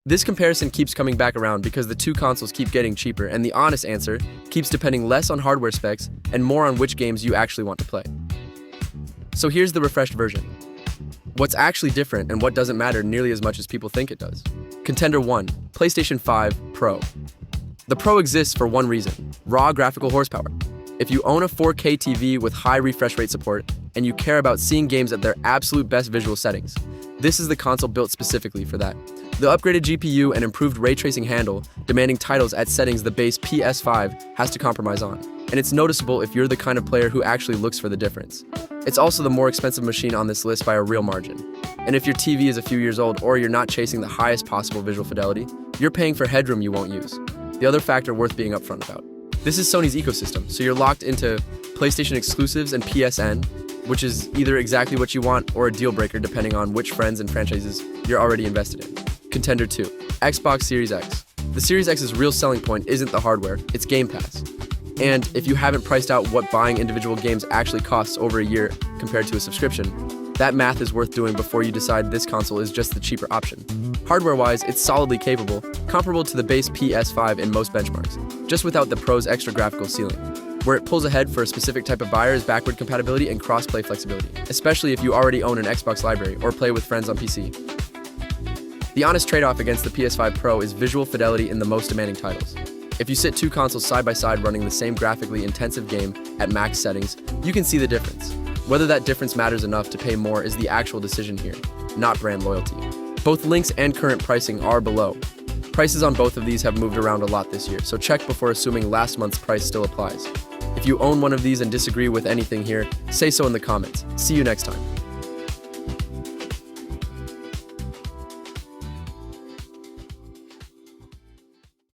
This comparison keeps coming back around because the two consoles keep getting cheaper, and the honest answer keeps depending less on hardware specs and more on which games you actually want to play. So here's the refreshed version. What's actually different and what doesn't matter nearly as much as people think it does. Contender 1, PlayStation 5 Pro. The Pro exists for one reason: raw graphical horsepower. If you own a 4K TV with high refresh rate support and you care about seeing games at their absolute best visual settings, this is the console built specifically for that. The upgraded GPU and improved ray tracing handle, demanding titles at settings the base PS5 has to compromise on, and it's noticeable if you're the kind of player who actually looks for the difference. It's also the more expensive machine on this list by a real margin. And if your TV is a few years old or you're not chasing the highest possible visual fidelity, you're paying for headroom you won't use. The other factor worth being upfront about. This is Sony's ecosystem, so you're locked into PlayStation exclusives and PSN, which is either exactly what you want or a deal breaker depending on which friends and franchises you're already invested in. Contender 2, Xbox Series X. The Series X's real selling point isn't the hardware, it's Game Pass. And if you haven't priced out what buying individual games actually costs over a year compared to a subscription, that math is worth doing before you decide this console is just the cheaper option. Hardware-wise, it's solidly capable, comparable to the base PS5 in most benchmarks, just without the Pro's extra graphical ceiling. Where it pulls ahead for a specific type of buyer is backward compatibility and cross-play flexibility, especially if you already own an Xbox library or play with friends on PC. The honest trade-off against the PS5 Pro is visual fidelity in the most demanding titles. If you sit two consoles side by side running the same graphically intensive game at max settings, you can see the difference. Whether that difference matters enough to pay more is the actual decision here, not brand loyalty. Both links and current pricing are below. Prices on both of these have moved around a lot this year, so check before assuming last month's price still applies. If you own one of these and disagree with anything here, say so in the comments. See you next time.